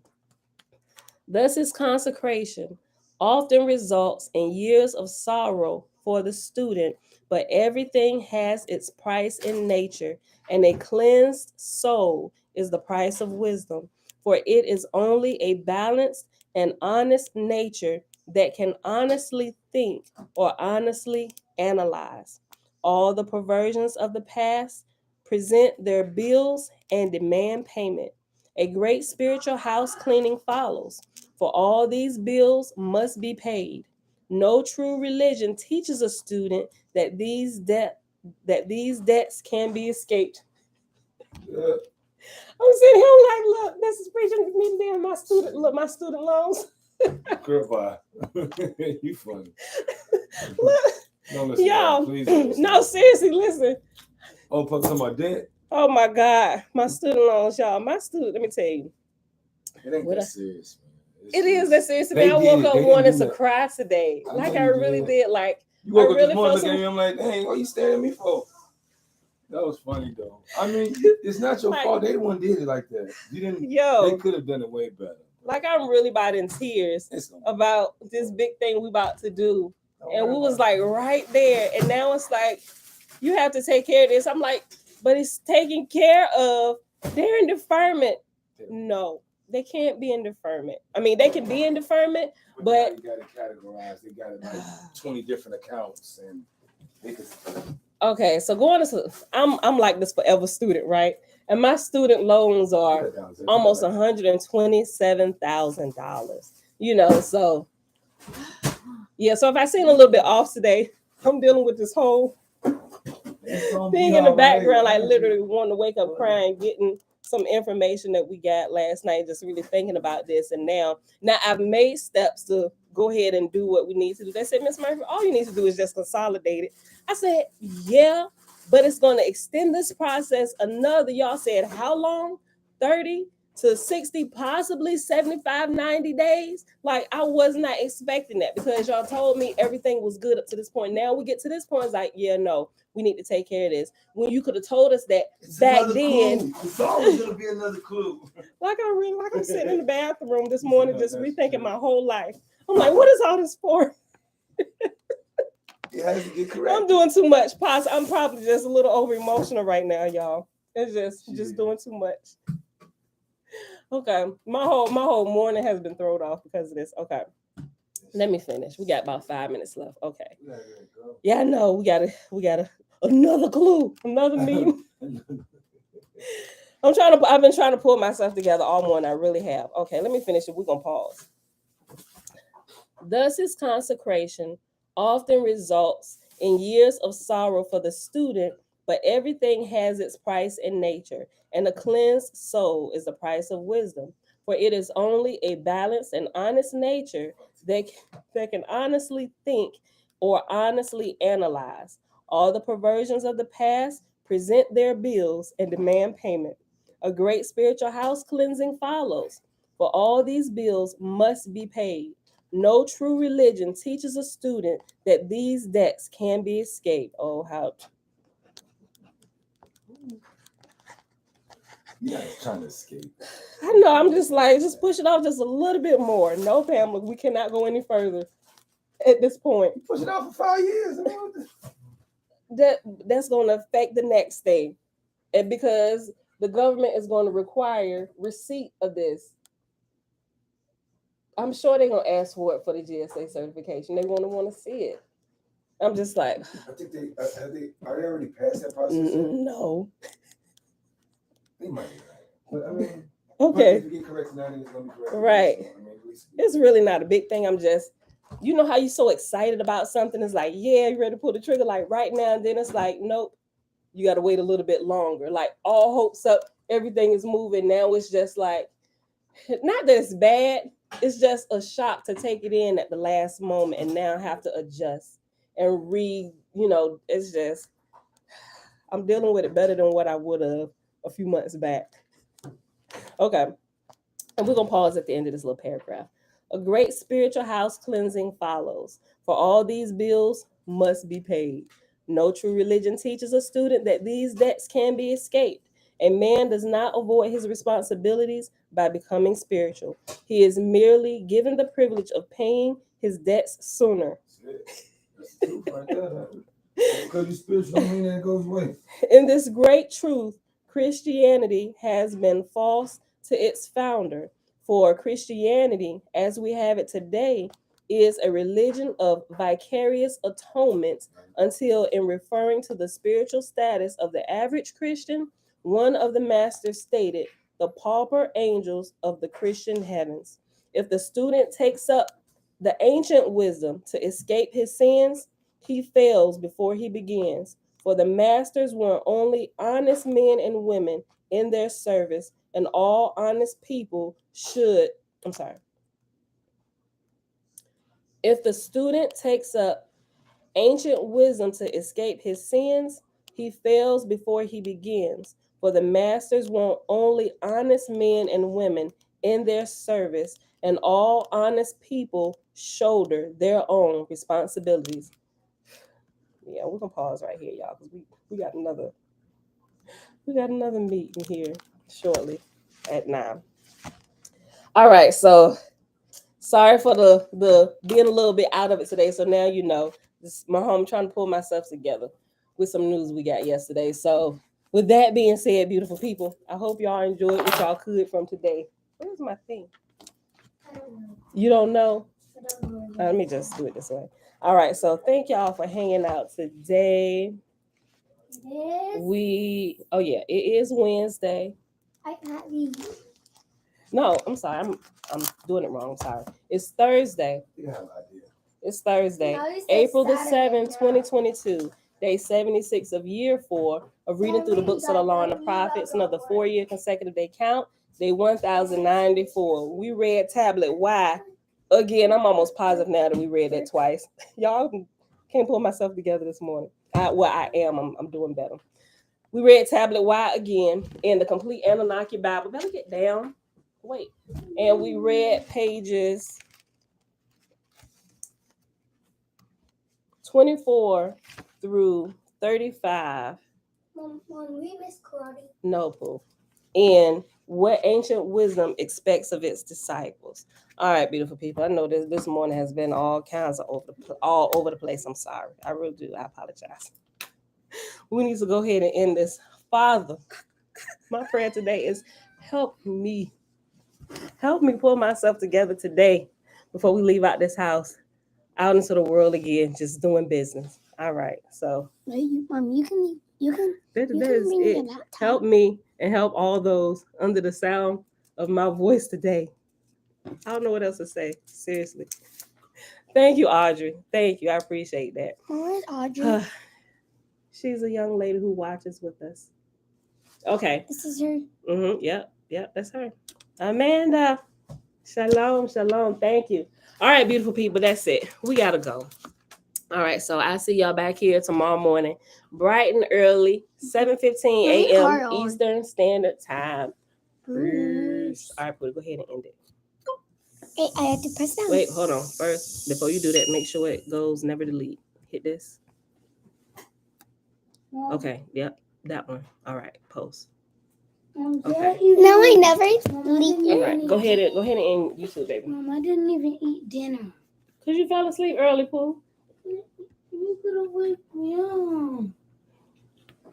Thus, his consecration often results in years of sorrow for the student, but everything has its price in nature, and a cleansed soul is the price of wisdom. For it is only a balanced and honest nature that can honestly think or honestly analyze. All the perversions of the past present their bills and demand payment. A great spiritual house cleaning follows, for all these bills must be paid. No true religion teaches a student that these debts can be escaped. Yeah. I'm sitting here like, look, this is preaching me down my student loans. Goodbye. You funny. Look, no, listen, y'all, please listen. No, seriously, listen. Oh, talking about debt? Oh my God, my student loans, y'all. My student, let me tell you. It ain't that serious, man. It is that serious to me. I woke up wanting to cry today. Like I really did. Like you woke up this morning looking at me. I'm like, dang, what are you staring at me for? That was funny though. I mean, it's not your fault. They the one did it like that. You didn't. Yo, they could have done it way better. Like I'm really about in tears about this big thing we about to do, and we was like right there, and now it's like you have to take care of this. I'm like, but it's taken care of. They're in deferment. No, they can't be in deferment. I mean, they can be in deferment, but you got to categorize. They got like 20 different accounts, and they could. Okay, so going to I'm like this forever student, right? And my student loans are almost $127,000. You know, so yeah. So if I seem a little bit off today, I'm dealing with this whole thing in the background, like literally wanting to wake up crying, getting some information that we got last night, just really thinking about this. And now I've made steps to go ahead and do what we need to do. They said, Miss Murphy, all you need to do is just consolidate it. I said, yeah, but it's going to extend this process another, y'all said, how long? 30 to 60, possibly 75, 90 days. Like I was not expecting that because y'all told me everything was good up to this point. Now we get to this point, it's like, yeah, no, we need to take care of this. When you could have told us that it's back then. Clue. It's always gonna be another clue. Like I'm sitting in the bathroom this morning, just rethinking my whole life. I'm like, what is all this for? It has to get correct. I'm doing too much. I'm probably just a little over emotional right now, y'all. It's just doing too much. Okay, my whole morning has been thrown off because of this. Okay, let me finish. We got about 5 minutes left. Okay. Yeah, I know. We gotta another clue, another meeting. I've been trying to pull myself together all morning. I really have. Okay, let me finish it. We're gonna pause. Thus, his consecration often results in years of sorrow for the student, but everything has its price in nature, and a cleansed soul is the price of wisdom. For it is only a balanced and honest nature that can honestly think or honestly analyze. All the perversions of the past present their bills and demand payment. A great spiritual house cleansing follows, for all these bills must be paid. No true religion teaches a student that these debts can be escaped. Oh, how. Yeah, trying to escape. I know, I'm just like, just push it off just a little bit more. No, Pamela, we cannot go any further at this point. You push it off for 5 years. I mean, That's going to affect the next thing. And because the government is going to require receipt of this, I'm sure they're going to ask for it for the GSA certification. They're going to want to see it. I'm just like, I think are they already past that process? No. They might be right. But I mean, okay. If you get corrected now, then it's going to be corrected. Right. So, I mean, at least it's really not a big thing. I'm just, you know how you're so excited about something? It's like, yeah, you're ready to pull the trigger like right now. And then it's like, nope, you got to wait a little bit longer. Like all hopes up, everything is moving. Now it's just like, not that it's bad. It's just a shock to take it in at the last moment and now have to adjust and it's just, I'm dealing with it better than what I would have a few months back. Okay. And we're going to pause at the end of this little paragraph. A great spiritual house cleansing follows, for all these bills must be paid. No true religion teaches a student that these debts can be escaped. A man does not avoid his responsibilities by becoming spiritual. He is merely given the privilege of paying his debts sooner. That's the truth right there. Because you're spiritual don't mean that it goes away. In this great truth, Christianity has been false to its founder. For Christianity, as we have it today, is a religion of vicarious atonement until, in referring to the spiritual status of the average Christian, one of the masters stated, the pauper angels of the Christian heavens. If the student takes up the ancient wisdom to escape his sins, he fails before he begins. For the masters were only honest men and women in their service, and all honest people should. I'm sorry. If the student takes up ancient wisdom to escape his sins, he fails before he begins. For the masters want only honest men and women in their service, and all honest people shoulder their own responsibilities. Yeah, we're gonna pause right here, y'all, because we got another meeting here shortly at 9. All right, so sorry for the being a little bit out of it today. So now you know, this is my home trying to pull myself together with some news we got yesterday. So with that being said, beautiful people, I hope y'all enjoyed what y'all could from today. Where's my thing? I don't know. You don't know? I don't know. Let me just do it this way. All right, so thank y'all for hanging out today. It is Wednesday. I got these. No, I'm sorry. I'm doing it wrong. Sorry. It's Thursday. You have an idea. It's Thursday, No, you said April the Saturday 7th, now. 2022, day 76 of year 4 of reading through the books of the law and the prophets, another 4-year consecutive day count, day 1094. We read tablet Y. Again, I'm almost positive now that we read that twice. Y'all can't pull myself together this morning. I am. I'm doing better. We read tablet Y again in the complete Annunaki Bible. Better get down. Wait. And we read pages 24 through 35. Mom, we miss karate. No, Pooh. And what ancient wisdom expects of its disciples. All right, beautiful people. I know this morning has been all kinds of all over the place. I'm sorry. I really do. I apologize. We need to go ahead and end this. Father, my prayer today is help me pull myself together today before we leave out this house, out into the world again, just doing business. All right, so Mom, you can that you is can bring it. your laptop. Help me and help all those under the sound of my voice today. I don't know what else to say. Seriously. Thank you, Audrey. Thank you. I appreciate that. Where's Audrey? She's a young lady who watches with us. Okay. This is her. Yep, that's her. Amanda. Shalom, shalom. Thank you. All right, beautiful people. That's it. We gotta go. All right, so I see y'all back here tomorrow morning, bright and early, 7:15 a.m. Eastern Standard Time. Peace. All right, Pooh, go ahead and end it. Hey, I have to press down. Wait, hold on. First, before you do that, make sure it goes never delete. Hit this. Okay, yep, that one. All right, post. Okay. No, I never leak All it. right, go ahead and end YouTube, baby. Mom, I didn't even eat dinner. Cause you fell asleep early, Pooh.